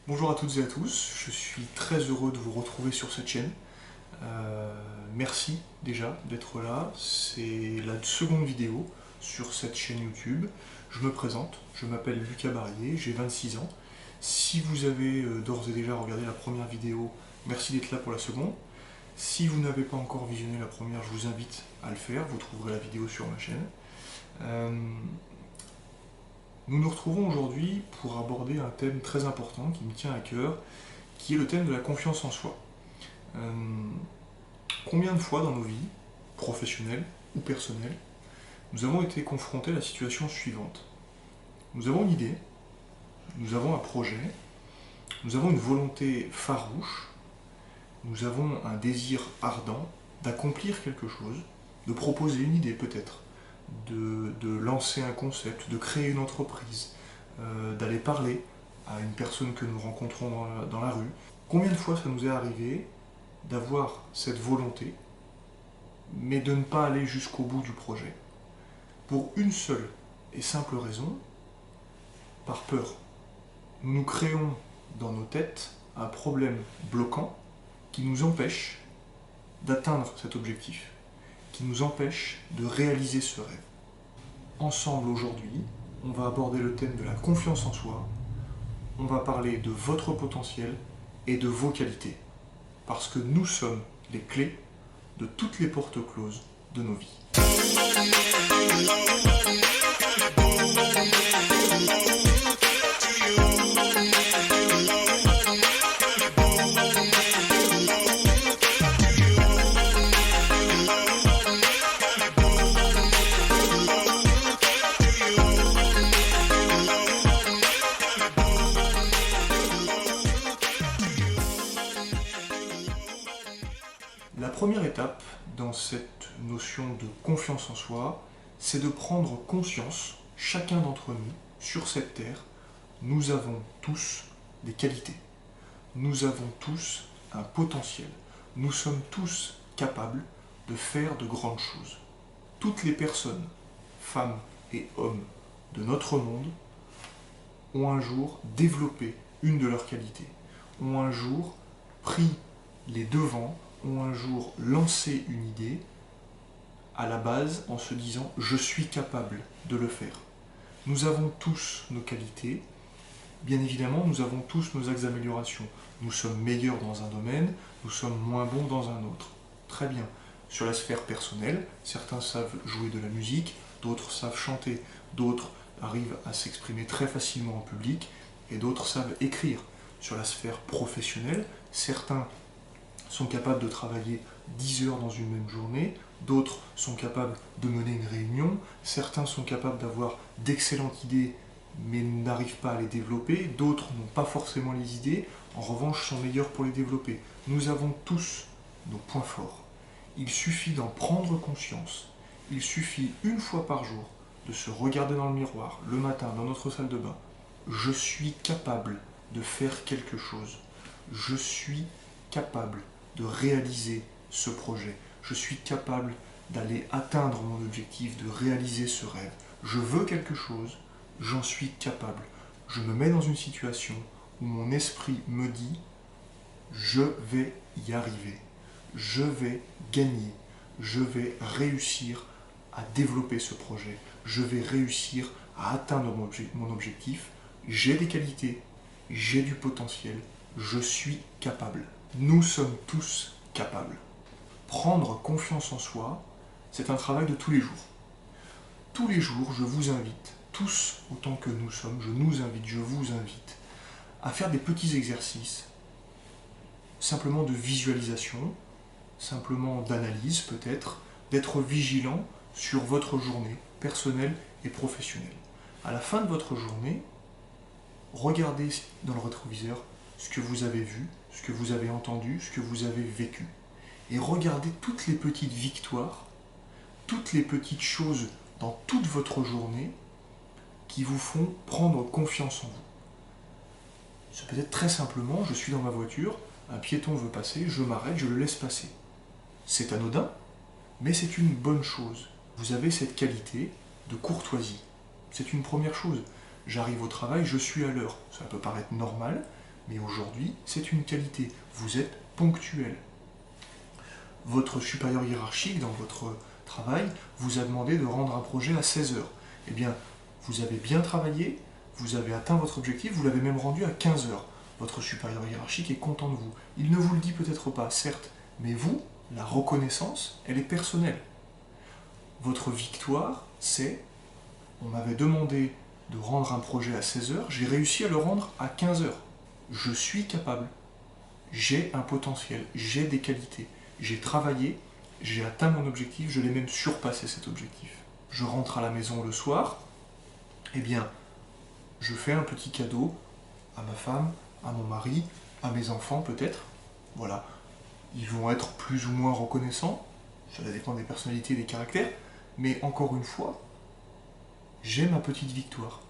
Bonjour à toutes et à tous, je suis très heureux de vous retrouver sur cette chaîne. Merci déjà d'être là, c'est la seconde vidéo sur cette chaîne YouTube. Je me présente, je m'appelle Lucas Barrier, j'ai 26 ans. Si vous avez d'ores et déjà regardé la première vidéo, merci d'être là pour la seconde. Si vous n'avez pas encore visionné la première, je vous invite à le faire, vous trouverez la vidéo sur ma chaîne. Nous nous retrouvons aujourd'hui pour aborder un thème très important qui me tient à cœur, qui est le thème de la confiance en soi. Combien de fois dans nos vies, professionnelles ou personnelles, nous avons été confrontés à la situation suivante. Nous avons une idée, nous avons un projet, nous avons une volonté farouche, nous avons un désir ardent d'accomplir quelque chose, de proposer une idée peut-être, de lancer un concept, de créer une entreprise, d'aller parler à une personne que nous rencontrons dans la rue. Combien de fois ça nous est arrivé d'avoir cette volonté, mais de ne pas aller jusqu'au bout du projet? Pour une seule et simple raison, par peur. Nous nous créons dans nos têtes un problème bloquant qui nous empêche d'atteindre cet objectif, qui nous empêche de réaliser ce rêve. Ensemble aujourd'hui, on va aborder le thème de la confiance en soi, on va parler de votre potentiel et de vos qualités, parce que nous sommes les clés de toutes les portes closes de nos vies. La première étape dans cette notion de confiance en soi, c'est de prendre conscience, chacun d'entre nous, sur cette terre, nous avons tous des qualités. Nous avons tous un potentiel. Nous sommes tous capables de faire de grandes choses. Toutes les personnes, femmes et hommes de notre monde, ont un jour développé une de leurs qualités, ont un jour pris les devants, ont un jour lancé une idée à la base en se disant « je suis capable de le faire ». Nous avons tous nos qualités, bien évidemment nous avons tous nos axes d'amélioration. Nous sommes meilleurs dans un domaine, nous sommes moins bons dans un autre. Très bien. Sur la sphère personnelle, certains savent jouer de la musique, d'autres savent chanter, d'autres arrivent à s'exprimer très facilement en public et d'autres savent écrire. Sur la sphère professionnelle, certains sont capables de travailler 10 heures dans une même journée, d'autres sont capables de mener une réunion, certains sont capables d'avoir d'excellentes idées mais n'arrivent pas à les développer, d'autres n'ont pas forcément les idées, en revanche sont meilleurs pour les développer. Nous avons tous nos points forts. Il suffit d'en prendre conscience, il suffit une fois par jour de se regarder dans le miroir, le matin, dans notre salle de bain. Je suis capable de faire quelque chose. Je suis capable de réaliser ce projet. Je suis capable d'aller atteindre mon objectif, de réaliser ce rêve. Je veux quelque chose, j'en suis capable. Je me mets dans une situation où mon esprit me dit « je vais y arriver, je vais gagner, je vais réussir à développer ce projet, je vais réussir à atteindre mon objectif, j'ai des qualités, j'ai du potentiel, je suis capable ». Nous sommes tous capables. Prendre confiance en soi, c'est un travail de tous les jours. Tous les jours, je vous invite, tous autant que nous sommes, je nous invite, je vous invite, à faire des petits exercices, simplement de visualisation, simplement d'analyse peut-être, d'être vigilant sur votre journée personnelle et professionnelle. À la fin de votre journée, regardez dans le rétroviseur ce que vous avez vu, ce que vous avez entendu, ce que vous avez vécu. Et regardez toutes les petites victoires, toutes les petites choses dans toute votre journée qui vous font prendre confiance en vous. Ça peut être très simplement, je suis dans ma voiture, un piéton veut passer, je m'arrête, je le laisse passer. C'est anodin, mais c'est une bonne chose. Vous avez cette qualité de courtoisie. C'est une première chose. J'arrive au travail, je suis à l'heure. Ça peut paraître normal, Mais aujourd'hui, c'est une qualité. Vous êtes ponctuel. Votre supérieur hiérarchique dans votre travail vous a demandé de rendre un projet à 16 heures. Eh bien, vous avez bien travaillé, vous avez atteint votre objectif, vous l'avez même rendu à 15 heures. Votre supérieur hiérarchique est content de vous. Il ne vous le dit peut-être pas, certes, mais vous, la reconnaissance, elle est personnelle. Votre victoire, c'est, on m'avait demandé de rendre un projet à 16 heures, j'ai réussi à le rendre à 15 heures. Je suis capable. J'ai un potentiel, j'ai des qualités. J'ai travaillé, j'ai atteint mon objectif, je l'ai même surpassé cet objectif. Je rentre à la maison le soir, eh bien, je fais un petit cadeau à ma femme, à mon mari, à mes enfants peut-être. Voilà, ils vont être plus ou moins reconnaissants, ça dépend des personnalités et des caractères, mais encore une fois, j'ai ma petite victoire.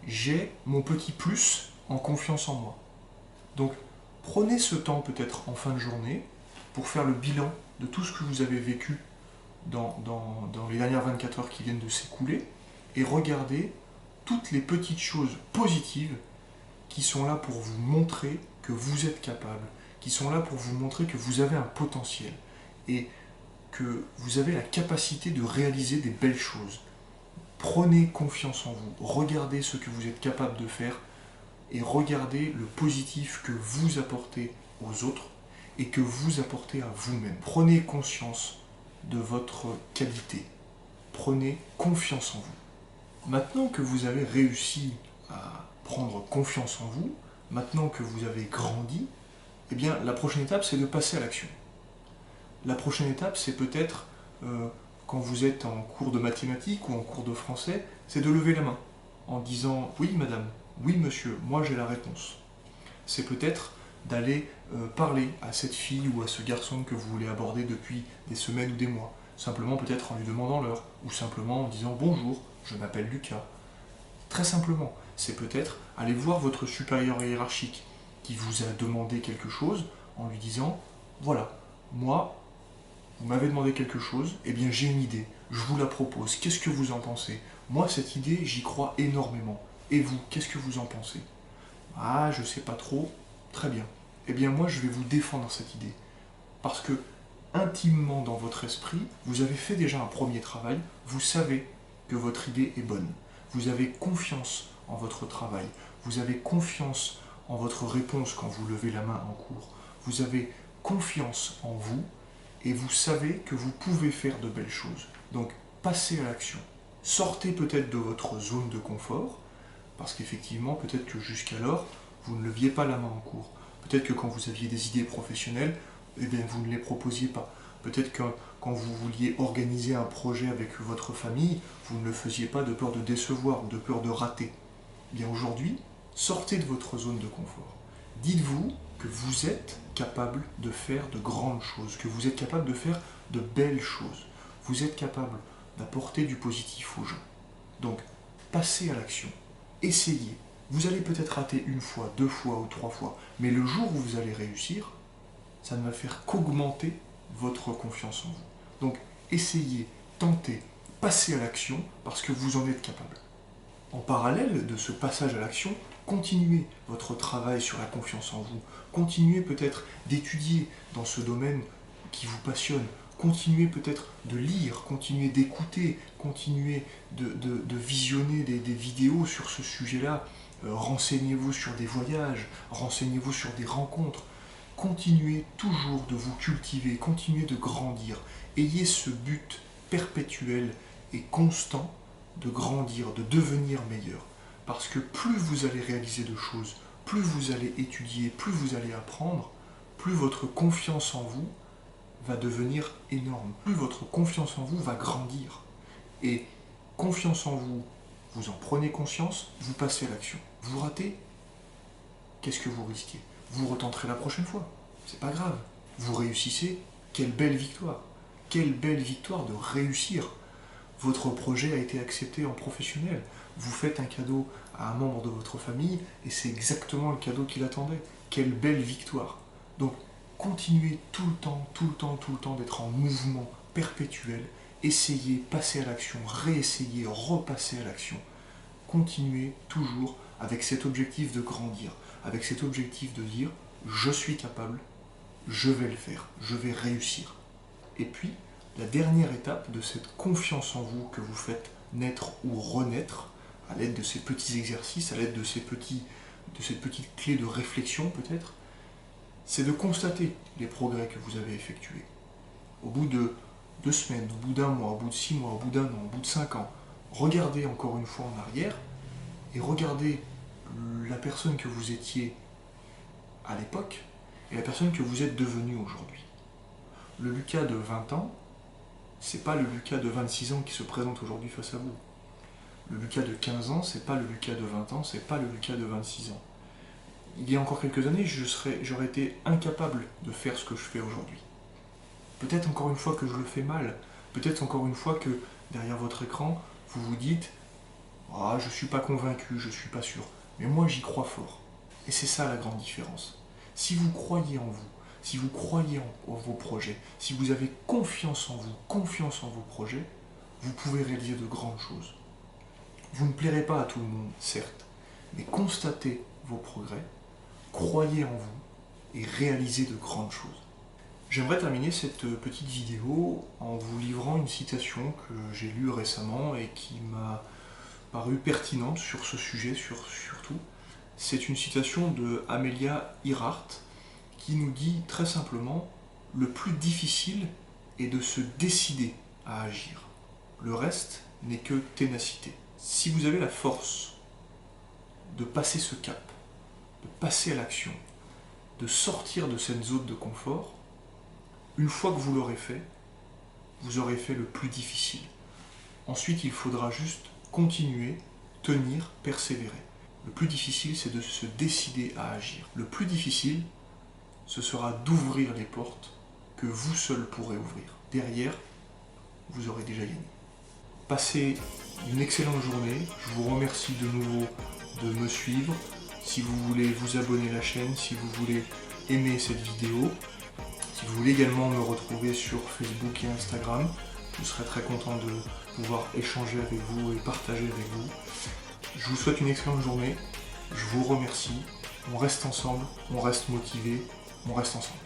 J'ai mon petit plus en confiance en moi. Donc, prenez ce temps peut-être en fin de journée pour faire le bilan de tout ce que vous avez vécu dans les dernières 24 heures qui viennent de s'écouler et regardez toutes les petites choses positives qui sont là pour vous montrer que vous êtes capable, qui sont là pour vous montrer que vous avez un potentiel et que vous avez la capacité de réaliser des belles choses. Prenez confiance en vous, regardez ce que vous êtes capable de faire et regardez le positif que vous apportez aux autres et que vous apportez à vous-même. Prenez conscience de votre qualité. Prenez confiance en vous. Maintenant que vous avez réussi à prendre confiance en vous, maintenant que vous avez grandi, eh bien, la prochaine étape, c'est de passer à l'action. La prochaine étape, c'est peut-être, quand vous êtes en cours de mathématiques ou en cours de français, c'est de lever la main en disant « Oui, madame, oui, monsieur, moi j'ai la réponse ». C'est peut-être d'aller parler à cette fille ou à ce garçon que vous voulez aborder depuis des semaines ou des mois. Simplement peut-être en lui demandant l'heure, ou simplement en disant « Bonjour, je m'appelle Lucas ». Très simplement, c'est peut-être aller voir votre supérieur hiérarchique qui vous a demandé quelque chose en lui disant « Voilà, moi, vous m'avez demandé quelque chose, eh bien j'ai une idée, je vous la propose, qu'est-ce que vous en pensez? Moi, cette idée, j'y crois énormément. Et vous, qu'est-ce que vous en pensez? Ah, je sais pas trop. Très bien. Eh bien moi, je vais vous défendre cette idée. Parce que, intimement dans votre esprit, vous avez fait déjà un premier travail, vous savez que votre idée est bonne. Vous avez confiance en votre travail. Vous avez confiance en votre réponse quand vous levez la main en cours. Vous avez confiance en vous et vous savez que vous pouvez faire de belles choses. Donc, passez à l'action. Sortez peut-être de votre zone de confort, parce qu'effectivement, peut-être que jusqu'alors, vous ne leviez pas la main en cours. Peut-être que quand vous aviez des idées professionnelles, eh bien, vous ne les proposiez pas. Peut-être que quand vous vouliez organiser un projet avec votre famille, vous ne le faisiez pas de peur de décevoir ou de peur de rater. Eh bien aujourd'hui, sortez de votre zone de confort. Dites-vous que vous êtes capable de faire de grandes choses, que vous êtes capable de faire de belles choses. Vous êtes capable d'apporter du positif aux gens. Donc, passez à l'action. Essayez. Vous allez peut-être rater une fois, deux fois ou trois fois, mais le jour où vous allez réussir, ça ne va faire qu'augmenter votre confiance en vous. Donc, essayez, tentez, passez à l'action parce que vous en êtes capable. En parallèle de ce passage à l'action, continuez votre travail sur la confiance en vous. Continuez peut-être d'étudier dans ce domaine qui vous passionne. Continuez peut-être de lire, continuez d'écouter, continuez de visionner des vidéos sur ce sujet-là. Renseignez-vous sur des voyages, renseignez-vous sur des rencontres. Continuez toujours de vous cultiver, continuez de grandir. Ayez ce but perpétuel et constant de grandir, de devenir meilleur. Parce que plus vous allez réaliser de choses, plus vous allez étudier, plus vous allez apprendre, plus votre confiance en vous va devenir énorme. Plus votre confiance en vous va grandir. Et confiance en vous, vous en prenez conscience, vous passez à l'action. Vous ratez, qu'est-ce que vous risquez? Vous retenterez la prochaine fois. C'est pas grave. Vous réussissez, quelle belle victoire. Quelle belle victoire de réussir. Votre projet a été accepté en professionnel. Vous faites un cadeau à un membre de votre famille et c'est exactement le cadeau qu'il attendait. Quelle belle victoire. Donc, continuez tout le temps d'être en mouvement perpétuel. Essayez, passez à l'action, réessayez, repassez à l'action. Continuez toujours avec cet objectif de grandir. avec cet objectif de dire je suis capable, je vais le faire, je vais réussir. Et puis, la dernière étape de cette confiance en vous que vous faites naître ou renaître, à l'aide de ces petits exercices, à l'aide de cette petite clé de réflexion peut-être, c'est de constater les progrès que vous avez effectués. Au bout de 2 semaines, au bout d'un mois, au bout de 6 mois, au bout d'un an, au bout de 5 ans, regardez encore une fois en arrière et regardez la personne que vous étiez à l'époque et la personne que vous êtes devenu aujourd'hui. Le Lucas de 20 ans, c'est pas le Lucas de 26 ans qui se présente aujourd'hui face à vous. Le Lucas de 15 ans, c'est pas le Lucas de 20 ans, c'est pas le Lucas de 26 ans. Il y a encore quelques années, j'aurais été incapable de faire ce que je fais aujourd'hui. Peut-être encore une fois que je le fais mal, peut-être encore une fois que derrière votre écran, vous vous dites « Ah, je suis pas convaincu, je suis pas sûr ». Mais moi, j'y crois fort. Et c'est ça la grande différence. Si vous croyez en vous, si vous croyez en vos projets, si vous avez confiance en vous, confiance en vos projets, vous pouvez réaliser de grandes choses. Vous ne plairez pas à tout le monde, certes, mais constatez vos progrès, croyez en vous et réalisez de grandes choses. J'aimerais terminer cette petite vidéo en vous livrant une citation que j'ai lue récemment et qui m'a paru pertinente sur ce sujet surtout. C'est une citation de Amelia Earhart qui nous dit très simplement « Le plus difficile est de se décider à agir. Le reste n'est que ténacité. » Si vous avez la force de passer ce cap, de passer à l'action, de sortir de cette zone de confort, une fois que vous l'aurez fait, vous aurez fait le plus difficile. Ensuite, il faudra juste continuer, tenir, persévérer. Le plus difficile, c'est de se décider à agir. Le plus difficile, ce sera d'ouvrir les portes que vous seul pourrez ouvrir. Derrière, vous aurez déjà gagné. Passez une excellente journée. Je vous remercie de nouveau de me suivre. Si vous voulez vous abonner à la chaîne, si vous voulez aimer cette vidéo, si vous voulez également me retrouver sur Facebook et Instagram, je serai très content de pouvoir échanger avec vous et partager avec vous. Je vous souhaite une excellente journée. Je vous remercie. On reste ensemble, on reste motivé, on reste ensemble.